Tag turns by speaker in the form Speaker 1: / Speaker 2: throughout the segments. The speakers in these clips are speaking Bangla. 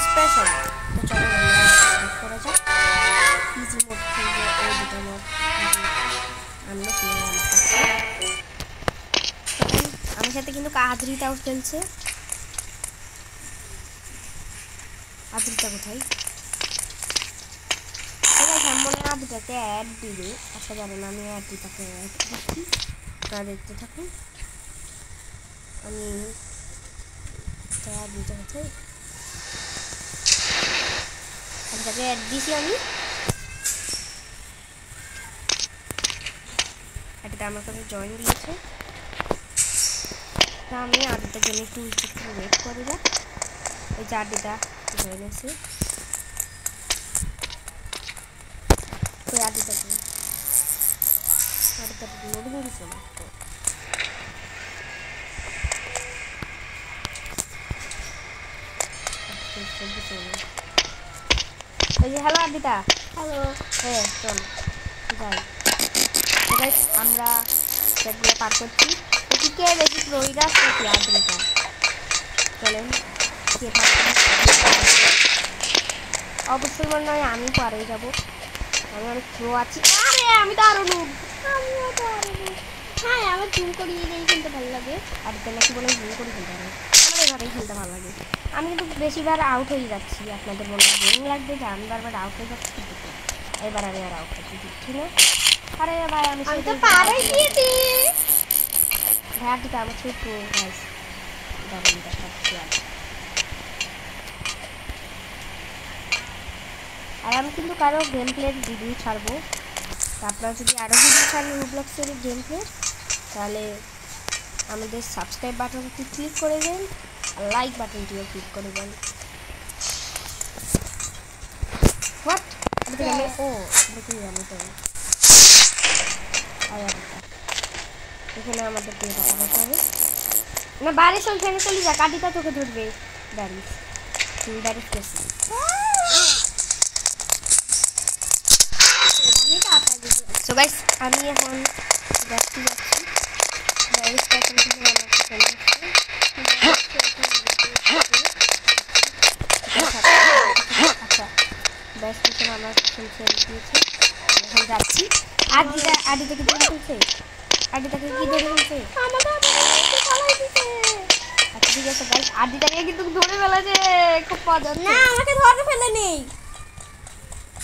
Speaker 1: স্পেশাল। তো চলো আমরা করা যাক। ইজি মোড খেলবো, এই দুটো মোড আনলো কিনে আমার কাছে। আমার সাথে কিন্তু আদ্রিতাও খেলছে। আদ্রিতা কোথায়? মনে হয় আদ্রিতাকে অ্যাড দিবে। আচ্ছা জানেন আমি আদ্রিতাকে অ্যাড দিচ্ছি, আপনারা দেখতে থাকুন। আমি আদ্রিতা কোথায়? আদ্রিতাকে অ্যাড দিছি আমি। আদ্রিতা আমার কাছে জয়েন দিয়েছে। তা আমি আদ্রিতার জন্য একটু ওয়েট করে যাক। ওই যে আদ্রিতা জয়েন আছে। ওই আদ্রিতাকে লোডিং দিচ্ছে না। হ্যালো আদ্রিতা।
Speaker 2: হ্যালো।
Speaker 1: হ্যাঁ চল যাই। আমরা সেগুলো পার করছি। কে বেশি প্রইরাস নাকি আদ্রিতা? চলেন কে থাকবে। অবশ্যই মনে হয় আমি পারে যাবো। আমি অনেক প্রো আছি। আরে আমি তো আরো নুব।
Speaker 2: আমিও তো আরো নুব। হ্যাঁ আমার জুম করিয়ে দিয়ে খেলতে ভালো লাগে।
Speaker 1: আদ্রিতা নাকি বলে জুম করে খেলতে হবে। আমার এভাবেই খেলতে ভালো লাগে। আমি কিন্তু বেশিবার আউট হয়ে যাচ্ছি। আপনাদের মনে বোরিং লাগবে যে আমি বারবার আউট হয়ে যাচ্ছি। এবার আমি আর আউট হতে দিচ্ছি না। আরে ভাই আমি
Speaker 2: তো পারে গিয়েছি।
Speaker 1: ভাই আদ্রিতা আমার ছোট গাইস দারুণ দেখাচ্ছি। আর আমি কিন্তু কারো গেম প্লের ভিডিও ছাড়বো। আপনারা যদি আরও ভিডিও ছাড়েন রোবলক্সের গেম প্লে, তাহলে আমাদের সাবস্ক্রাইব বাটনটি ক্লিক করে দেন আর লাইক বাটনটিও ক্লিক করে দেন। হোয়াট ও দেখি আমি তো এখানে আমাদের দিয়ে টাকা বসতে হবে না। বাড়ি চল ফেনে চলে যা, কাটিটা তোকে ধরবে। দাঁড়িস তুই দাঁড়িস গেছি। সো গাইস আমি এখন যাচ্ছি আচ্ছা ব্যাস স্টেশন আমার ছেড়ে দিয়েছে। এখন যাচ্ছি। আদিটাকে ধরে ফেলছে। আদিটাকে কি ধরে ফেলছে? আচ্ছা ঠিক আছে গাইস আদিটাকে কিন্তু ধরে ফেলেছে। খুব মজা।
Speaker 2: না আমাকে ধরে ফেলে নেই।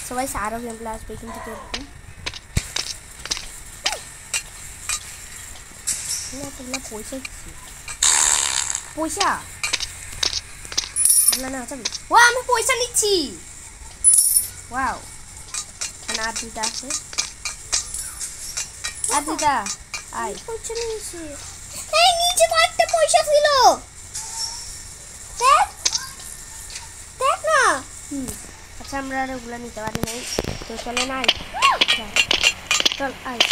Speaker 1: সবাই আরও গেম প্লে আসবে কিন্তু এরকম পয়সা দিচ্ছি। পয়সা না যাবি। ও আমি পয়সা নিচ্ছি। ওয়াও এখানে আদ্রিতা আছে। আদ্রিতা আয়।
Speaker 2: পয়সা নিয়েছি। এই নিচে কয়েকটা পয়সা ছিল। দেখ দেখ না।
Speaker 1: আচ্ছা আমরা আর ওগুলো নিতে পারি নাই। তো চলে নাই চল আয়।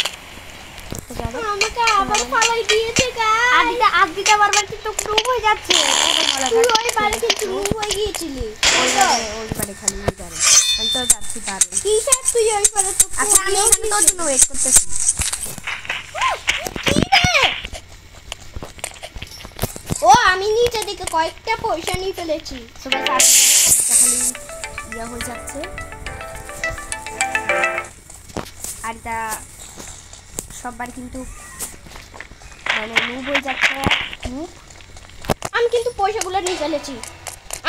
Speaker 2: আমাকে আবার ফালাই দিয়েছে গাইস।
Speaker 1: আদ্রিতা বারবার কিন্তু প্রুভ হয়ে যাচ্ছে।
Speaker 2: তুই ওই বারে কিন্তু প্রুভ হয়ে গিয়েছিলি।
Speaker 1: ওই বারে খালি নিতারে আমি তো যাচ্ছি পারে।
Speaker 2: কি স্যার তুই ওই বারে তো।
Speaker 1: আচ্ছা আমি এখানে তোর জন্য ওয়েট করতেছি।
Speaker 2: কি রে? ও আমি নিচে দিকে কয়েকটা পয়সা নিয়ে ফেলেছি।
Speaker 1: সবাই খালি ইয়া হয়ে যাচ্ছে। আর এটা সববার কিন্তু মানে মুভ হয়ে যাচ্ছে।
Speaker 2: আমি কিন্তু পয়সাগুলো নিয়ে ফেলেছি।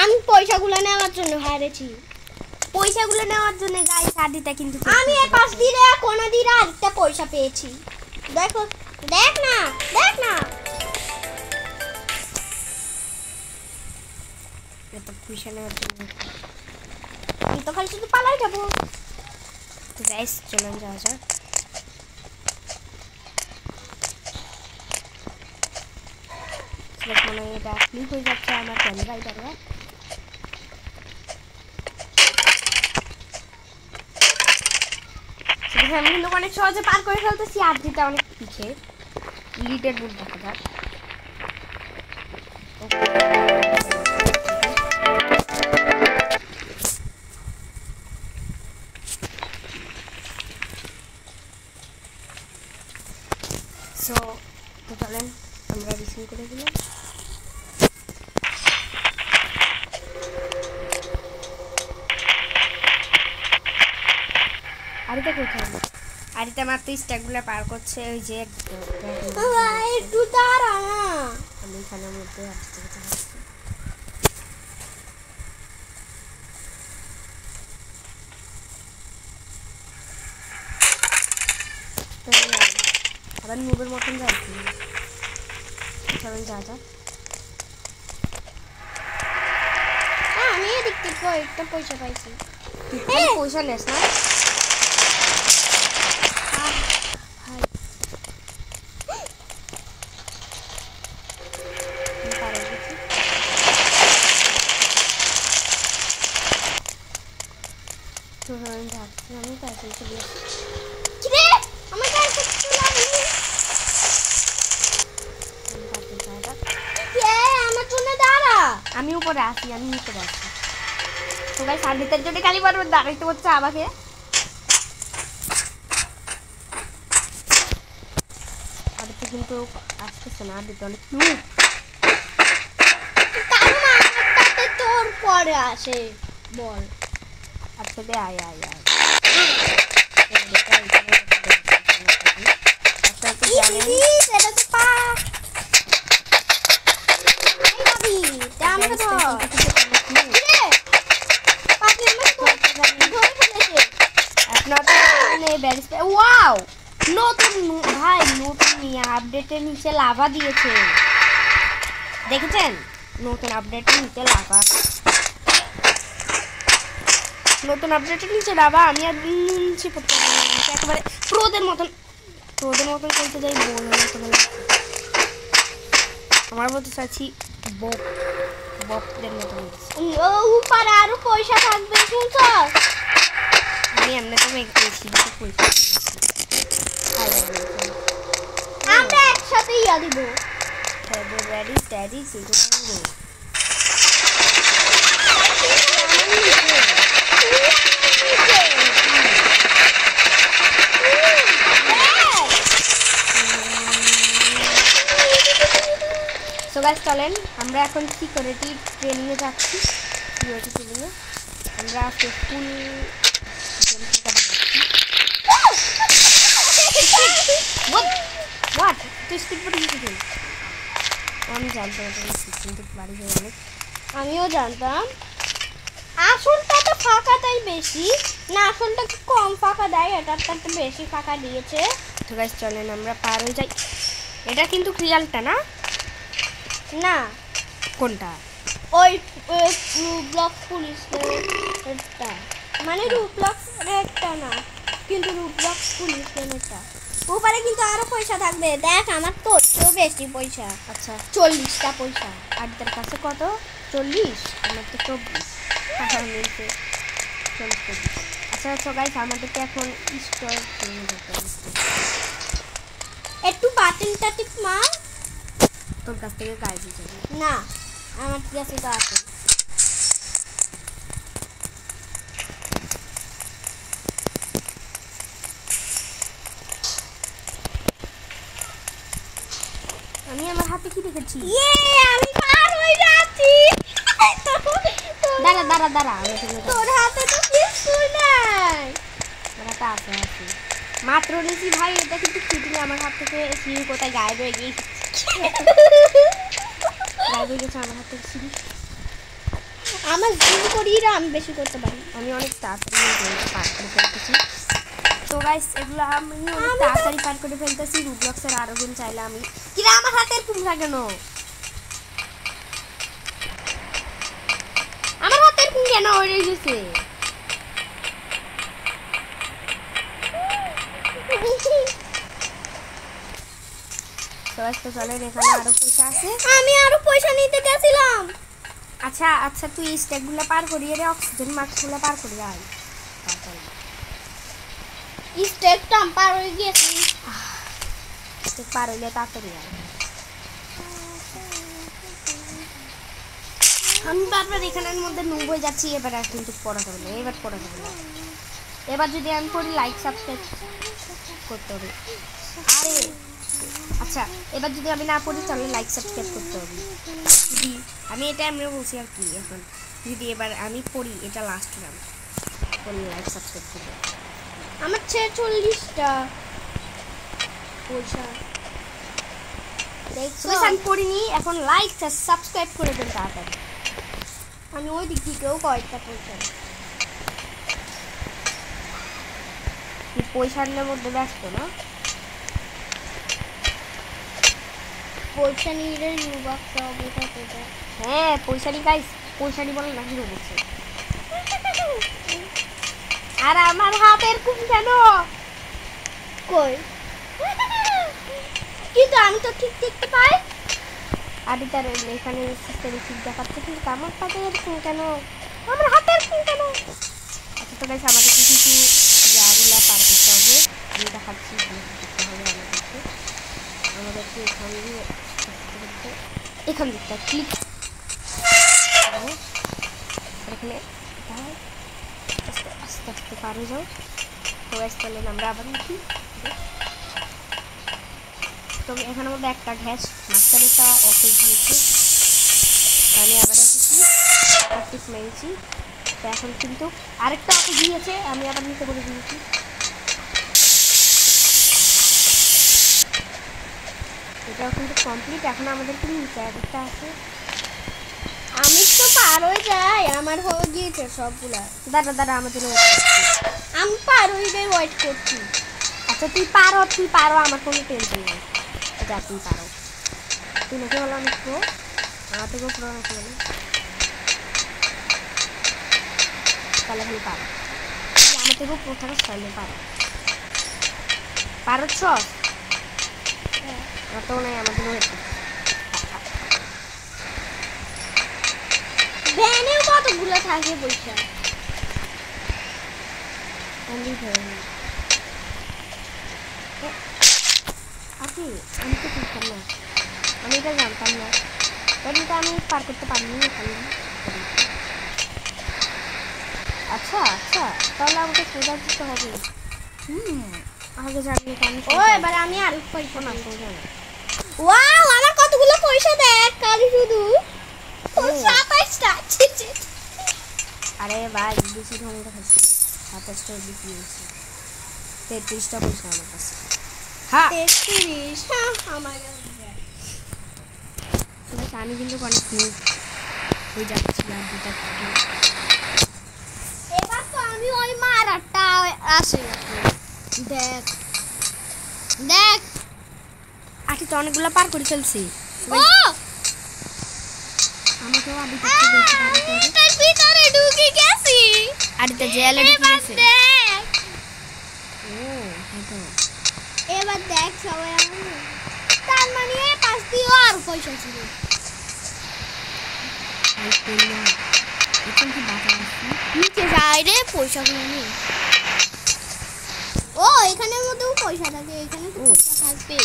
Speaker 2: আমি পয়সাগুলো নেওয়ার জন্য হারেছি।
Speaker 1: পয়সাগুলো নেওয়ার জন্য গাইস আদিতা কিন্তু
Speaker 2: আমি এই পাশ দিয়ে কোনা দিয়ে আরেকটা পয়সা পেয়েছি। দেখো দেখ না দেখ না।
Speaker 1: এটা পয়সা নেওয়ার জন্য
Speaker 2: আমি তো খালি শুধু পালাই যাবো।
Speaker 1: তো গাইস চলুন যাওয়া যাক। মনে হয় এটা ক্লিক হয়ে যাচ্ছে আমার ক্যামেরায় বারবার। আমি কিন্তু অনেক সহজে পার করে ফেলতেছি। আদ্রিতা অনেক পিছিয়ে লিডের বুল দেখা যাক। সো তো চলেন আমরা রিসিভ করে দিলাম। আরিতা কোথায়? আরিতা মাত্র স্ট্যাকগুলো পার করছে। ওই যে
Speaker 2: একটু দাঁড়া না।
Speaker 1: আমি এখানের মধ্যে আসতে আসছি। আবার মুভের মতন যাচ্ছি। চলেন যা যা।
Speaker 2: আমি এদিক থেকে কয়েকটা পয়সা পাইছি।
Speaker 1: তুই পয়সা নেস না? আমি পয়সা চলে
Speaker 2: কিরে আমার কাছে চলে আমার জন্য দাঁড়া।
Speaker 1: আমি উপরে আসি। সবাই সার্ভিসের জন্য খালি বারবার দাঁড়াইতে হচ্ছে আমাকে। আদিত্য কিন্তু আসতেছে না। আদিত্য অনেক
Speaker 2: তোর পরে আসে বল।
Speaker 1: আচ্ছা দে আয় আয় আয়। ওয়াও নতুন ভাই নতুন আপডেটের নিচে লাভা দিয়েছে দেখেছেন? নতুন আপডেটের নিচে লাভা আমি আর নিচে পড়তে একেবারে প্রোদের মতন করতে যাই। আমার বলতে চাচ্ছি বপদের মতন।
Speaker 2: উপরে আরো পয়সা থাকবে শুনছ?
Speaker 1: আমি এমনি তো মেঘেছি পয়সা
Speaker 2: আমরা একসাথে ইয়া দিব।
Speaker 1: Ready study signal so guys চলেন আমরা এখন সিকিউরিটি ট্রেনিংয়ে যাচ্ছি। সিকিউরিটি ট্রেনিংয়ে আমরা ফুল গেমটা বানাচ্ছি। হোয়াট তুই স্পিড পড়ে গেছিস? আমি জানতাম কিন্তু বাড়ি গিয়ে অনেক
Speaker 2: আমিও জানতাম। আসলটা তো ফাঁকাটাই বেশি না, আসলটা কম ফাঁকা দেয়, এটারটা বেশি ফাঁকা দিয়েছে।
Speaker 1: তো গাইস চলেন আমরা পার হয়ে যাই। এটা কিন্তু রিয়ালটা না?
Speaker 2: না
Speaker 1: কোনটা?
Speaker 2: ওই রুব্লক্স পুলিশটা মানে রুব্লক্স রেডটা না, কিন্তু রুব্লক্স পুলিশ গেমটা উপরে কিন্তু আরো পয়সা থাকবে। দেখ আমার তো বেশি পয়সা।
Speaker 1: আচ্ছা
Speaker 2: 40টা পয়সা।
Speaker 1: আর তার কাছে কত? 40? আমার তো 24। আচ্ছা আচ্ছা গাইস আমাদেরকে এখন স্টোর
Speaker 2: একটু বাটনটা টিপ মার।
Speaker 1: তোর কাছ থেকে গাইজ যাবে
Speaker 2: না আমার কাছে তো আছে।
Speaker 1: আমি আমার হাতে কি দেখেছি?
Speaker 2: আমি পার হয়ে যাচ্ছি।
Speaker 1: দাঁড়া দাঁড়া দাঁড়া
Speaker 2: তোর হাতে তো কিছু নাই।
Speaker 1: ওটা আছে মাত্র নিয়েছি ভাই। এটা কিন্তু ফিটিং আমার হাত থেকে সিঁড়ি কোথায় গায়েব হয়ে গিয়েছে। গায়েব হয়ে গেছে আমার হাত থেকে সিঁড়ি।
Speaker 2: আমার জুম করি আমি বেশি করতে পারি।
Speaker 1: আমি অনেক তাড়াতাড়ি পার করে ফেলতেছি। তো গাইস এগুলো আমি অনেক তাড়াতাড়ি পার করে ফেলতেছি। রুবলক্সের আরো গেম চাইলে আমি কিরা আমার হাতের কুমড়া কেন? আমার হাতের কুম কেন হয়ে গেছে? তো চলেন এখানে আরো পয়সা আছে।
Speaker 2: আমি আরো পয়সা নিতে গেছিলাম।
Speaker 1: আচ্ছা আচ্ছা তুই স্টেকগুলো পার করিয়ে রে, অক্সিজেন মাস্কগুলো পার করিয়ে আয়।
Speaker 2: স্টেকটা পার হয়ে গেছি।
Speaker 1: স্টেক পার হইলে তাড়াতাড়ি আয়। আমি বারবার এখানের মধ্যে নুব হয়ে যাচ্ছি। এবার আর কিন্তু পড়া যাবে না। এবার যদি আমি পড়ি লাইক সাবস্ক্রাইব করতে হবে। আরে আচ্ছা এবার যদি আমি না পড়ি তাহলে লাইক সাবস্ক্রাইব করতে হবে। যদি আমি এটা আমরা বলছি আর কি। এখন যদি এবার আমি পড়ি, এটা লাস্ট রাউন্ড, পড়ি লাইক সাবস্ক্রাইব করতে।
Speaker 2: আমার 46টা পয়সা দেখছো
Speaker 1: আমি পড়িনি, এখন লাইক আর সাবস্ক্রাইব করে দেন তাড়াতাড়ি।
Speaker 2: আমি ওই দিক থেকেও কয়েকটা পয়সা
Speaker 1: তুই পয়সার মধ্যে ব্যস্ত না?
Speaker 2: পয়সা নিয়ে রুবক্স হবে এটা
Speaker 1: হ্যাঁ পয়সারি গাইস, পয়সারি বলে না হিরো বলছে। আর আমার হাতের কুম কেন?
Speaker 2: কই কিন্তু আমি তো ঠিক দেখতে পাই।
Speaker 1: আদি তার এখানে সিস্টেমে ঠিক দেখাচ্ছে, কিন্তু আমার পাতে এরকম কেন? আমার হাতের কুম কেন? আচ্ছা তো গাইস আমাদের কিছু জায়গাগুলো পার করতে হবে। আমি দেখাচ্ছি করতে হবে আমাদেরকে এখান দিকটা ক্লিক এখানে আস্তে আস্তে আস্তে পার হয়ে যাও। তো তাহলে আমরা আবার উঠি। তো এখানের মধ্যে একটা গ্যাস মাস্টারটা অফিস দিয়েছে, আমি আবার এসেছি প্র্যাকটিস মেরেছি। তো এখন কিন্তু আরেকটা অফিস দিয়েছে, আমি আবার নিতে বলে দিয়েছি। এটাও কিন্তু কমপ্লিট। এখন আমাদের কিন্তু নিচে একটা আছে।
Speaker 2: আমি তো পার হয়ে যাই, আমার হয়ে গিয়েছে সবগুলা।
Speaker 1: দাঁড়া আমাদের
Speaker 2: আমি পার হয়ে যাই, ওয়েট করছি।
Speaker 1: আচ্ছা তুই পারো, আমার কোনো টেনশন নেই। যা তুই পারো। তুই নাকি বলো আমি প্রো, আমার থেকেও প্রো নাকি বলো, তাহলে তুমি পারো। আমার থেকেও প্রো থাকার চাইলে পারো সব। আমার তো মনে হয় আমাদের হয়েছে।
Speaker 2: ভ্যানেও কতগুলো থাকে পয়সা।
Speaker 1: আপনি আমি তো বুঝতাম না, আমি এটা জানতাম না, কিন্তু আমি পার করতে পারিনি এখানে। আচ্ছা আচ্ছা তাহলে আমাকে সোজা দিতে হবে। আগে জানলে তো আমি
Speaker 2: ও এবার আমি আর পয়সা
Speaker 1: না সোজা না।
Speaker 2: ওয়াও আমার কতগুলো পয়সা দেখ কালি শুধু 27টা।
Speaker 1: আরে ভাই বেশি ধরে দেখাচ্ছি, 27টা বেশি হয়েছে, 33টা পয়সা আমার কাছে। হ্যাঁ
Speaker 2: 33 আমার
Speaker 1: আমি কিন্তু অনেক হয়ে যাচ্ছি আর দুটা।
Speaker 2: এবার তো আমি ওই মারাটা আসে দেখ দেখ
Speaker 1: আটি তো অনেকগুলো পার করে ফেলছি।
Speaker 2: ও
Speaker 1: আমাকেও আদি করতে বেশি পার করে।
Speaker 2: এর ভিতরে ঢুকে গেছি।
Speaker 1: আদিতে জেলে ঢুকে
Speaker 2: এবার
Speaker 1: গেছে।
Speaker 2: দেখ
Speaker 1: ও হ্যাঁ তো
Speaker 2: এবার দেখ সবাই আমার তার মানে এই পাশ দিয়েও আর পয়সা ছিল।
Speaker 1: এই করলো এখন কি বাটা আছে
Speaker 2: নিচে যাই রে পয়সাগুলো নেই। ও এখানের মধ্যেও পয়সা থাকে, এখানে তো পয়সা থাকবে।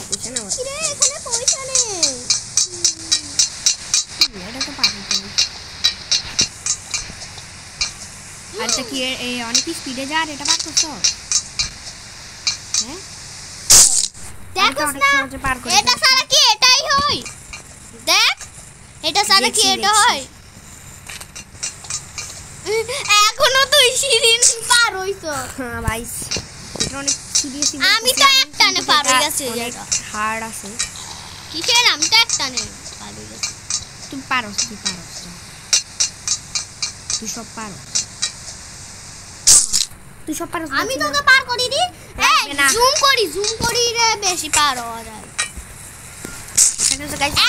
Speaker 1: পয়সা না
Speaker 2: কি রে এখানে পয়সা নেই।
Speaker 1: এটা তো পারি তো। আর এটা কি এই অনেক স্পিডে যা, আর এটা পার করছো? হ্যাঁ
Speaker 2: দেখো
Speaker 1: অনেক
Speaker 2: না
Speaker 1: সহজে পার করে
Speaker 2: এটা সারা কি এটাই হয়? দেখ এটা সারা কি
Speaker 1: দেখছি,
Speaker 2: এটা
Speaker 1: দেখছি।
Speaker 2: হয়? এখনো তুই শিরিন পার হইছো।
Speaker 1: হ্যাঁ ভাই এটা অনেক সিরিয়াস।
Speaker 2: আমি তো একটানে পার হয়ে গেছি। এটা
Speaker 1: হার্ড আছে।
Speaker 2: কিসের আমি তো একটানে পার হয়ে গেছি।
Speaker 1: তুই পারো তুই সব পারো
Speaker 2: আমি তোকে পার করি দি।
Speaker 1: লাগবে না।
Speaker 2: জুম করি রে বেশি পার হওয়া যায়।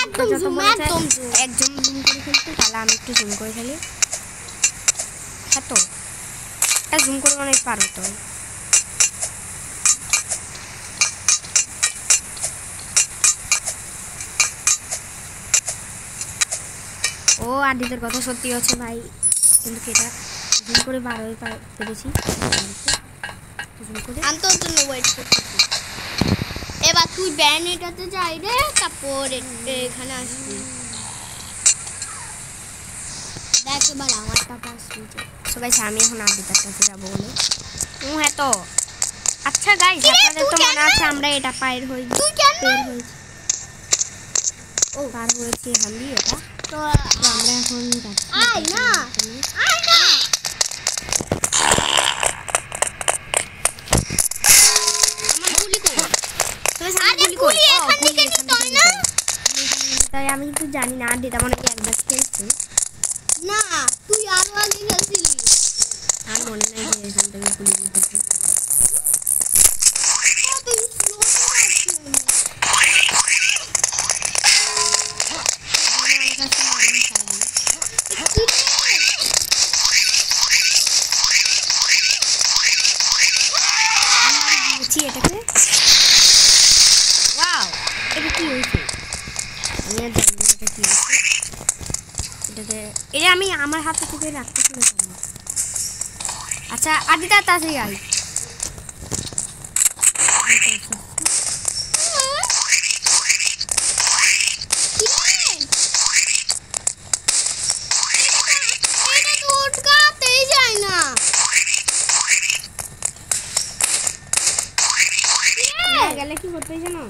Speaker 2: একদম zoom, একদম zoom।
Speaker 1: একদম জুম করে ফেলতে, তাহলে আমি একটু জুম করে ফেলি। হ্যাঁ তো এটা জুম করে অনেক পার হতে হয়। ও আদিতের কথা সত্যি হচ্ছে ভাই, কিন্তু এটা জুম করে বার হয়ে পেরেছি। জুম করে
Speaker 2: আমি তোর জন্য ওয়েট করতেছি। এবার তুই ব্যান এটাতে যাই রে, তারপর এখানে আসবি। দেখ এবার আমারটা পাস হয়েছে।
Speaker 1: সো গাইস আমি এখন আদিতের কাছে যাবো বলে। হ্যাঁ তো আচ্ছা গাইস
Speaker 2: কিরে,
Speaker 1: আপনাদের তো
Speaker 2: তুই
Speaker 1: মনে
Speaker 2: কেন?
Speaker 1: আছে আমরা এটা পার হই,
Speaker 2: তুই কেন?
Speaker 1: ও পার হয়েছে এখান দিয়ে এটা।
Speaker 2: তো
Speaker 1: তো আমরা এখন যাচ্ছি
Speaker 2: আয় না, আয় না।
Speaker 1: জানি না, আড্ডিটা মনে হয় একবার খেলছে।
Speaker 2: না তুই আরো আগে খেলছিলি।
Speaker 1: আর মনে নাই যে এখান থেকে পুলিশ দিতেছে।
Speaker 2: তুই slow তো যাচ্ছিস।
Speaker 1: আমার কাছে আমি ছাড়বো।
Speaker 2: কি রে?
Speaker 1: আমি দিয়েছি এটাকে। ওয়াও, এটা কি হয়েছে? আমি আর জানি না এটা কি হয়েছে। এটাকে এটা আমি আমার হাতে থেকে রাখতেছি না কেন? আচ্ছা আদিতা তাড়াতাড়ি আই।
Speaker 2: কি রে? এটা তো উঠকাতেই যায় না। কি রে?
Speaker 1: না গেলে কি করতে জানো?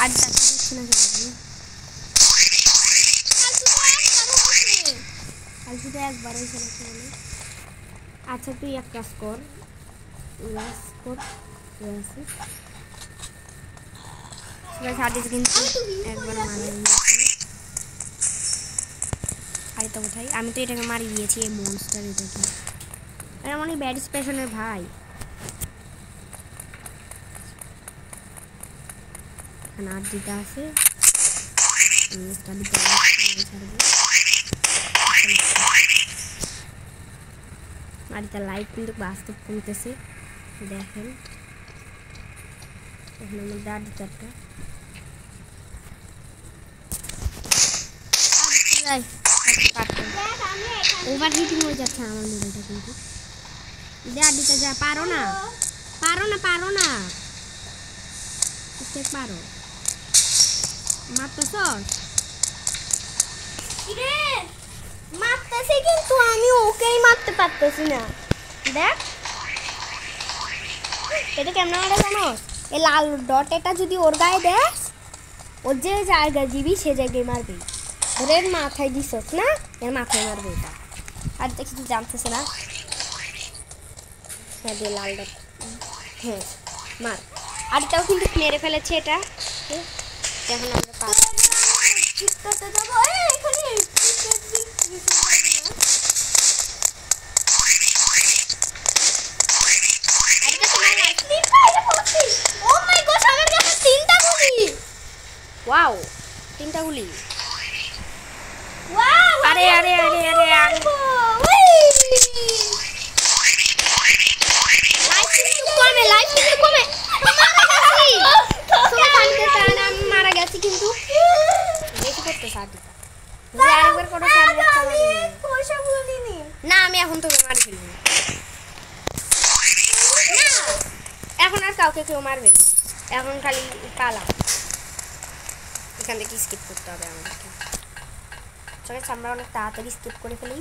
Speaker 1: আর দেখা যাচ্ছে না কেন?
Speaker 2: আর
Speaker 1: কাল
Speaker 2: শুধু একবার হয়েছে।
Speaker 1: শুধু একবারই খেলেছে বলে। আচ্ছা তুই এক কাজ কর, লাস কর, সাদিস কিন্তু একবার মারা দিয়েছে। আর তো কোথায়? আমি তো এটাকে মারি দিয়েছি, এই মনস্টার এটাকে। এটা মানে ব্যাড স্পেশনের ভাই। এখানে আর দিতে আছে। স্টাডিতে ছাড়বো। আর এটা লাইট কিন্তু বাস্তব কমতেছে, দেখেন। এখানে আমার দাঁড় চারটা
Speaker 2: দেখ আমি এখানে
Speaker 1: ওভার হিটিং হয়ে যাচ্ছে আমার মোবাইলটা কিন্তু। দাঁড় দিতে যা, পারো না, পারো না, পারো না, পারো মারতেছ।
Speaker 2: কি রে? মারতেছি কিন্তু আমি ওকেই মারতে পারতেছি না। দেখ
Speaker 1: এটা কেমন মারে জানো? এই লাল ডট এটা যদি ওর গায়ে দেস, ওর যে জায়গায় দিবি সে জায়গায় মারবি। ধরে এর মাথায় দিছস না, এর মাথায় মারবে এটা। আর এটা কিছু জানতেছে না। হ্যাঁ দিয়ে লাল ডট, হ্যাঁ মার। আর এটাও কিন্তু মেরে ফেলেছে এটা। এখন আমরা পাবো।
Speaker 2: চিৎকারতে যাবো এখানে ও মাই গড আমার কাছে তিনটা গুলি।
Speaker 1: ওয়াও, তিনটা গুলি।
Speaker 2: ওয়াও
Speaker 1: আরে আরে আরে আরে
Speaker 2: লাইফ কিন্তু কমে, লাইফ কিন্তু কমে।
Speaker 1: আমি মারা গেছি কিন্তু বেশি করতে সাদিকা। আরেকবার কোনো সাবজেক্ট চালাবি
Speaker 2: পয়সাগুলো নিনি।
Speaker 1: না, আমি এখন তোকে মারি ফেলবো না। এখন আর কাউকে কেউ মারবে না, এখন খালি পালা। এখান থেকে স্কিপ করতে হবে আমাদেরকে। চলে আমরা অনেক তাড়াতাড়ি স্কিপ করে ফেলি,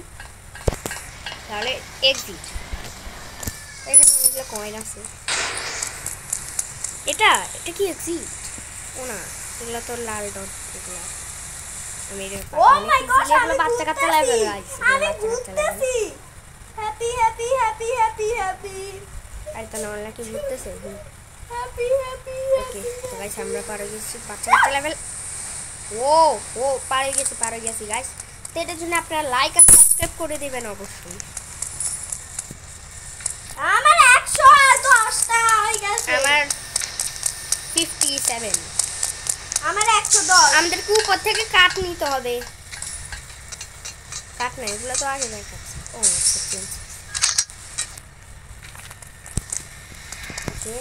Speaker 1: তাহলে এক্সিট। এখানে অনেকগুলো কয়েন আছে। এটা এটা কি এক্সিট? ও না, এগুলো তো লাল ডট। এগুলো আমি
Speaker 2: ও মাই গড আমি
Speaker 1: বাচ্চা কাচ্চা লেভেল গাইস,
Speaker 2: আমি ঘুরতেছি। Happy happy happy happy happy
Speaker 1: আর তো নরমাল কি ঘুরতেছে।
Speaker 2: হ্যাপি হ্যাপি
Speaker 1: ওকে তো গাইস আমরা পার হয়ে গেছি বাচ্চা কাচ্চা লেভেল। ও ও পার হয়ে গেছি গাইস। তো এটার জন্য আপনারা লাইক আর সাবস্ক্রাইব করে দিবেন অবশ্যই।
Speaker 2: আমার 110টা হয়ে গেছে।
Speaker 1: আমার 57।
Speaker 2: আমার 110।
Speaker 1: আমাদেরকে উপর থেকে কাঠ নিতে হবে। কাঠ না, এগুলো তো আগে দেখাচ্ছি। ও আচ্ছা, ওকে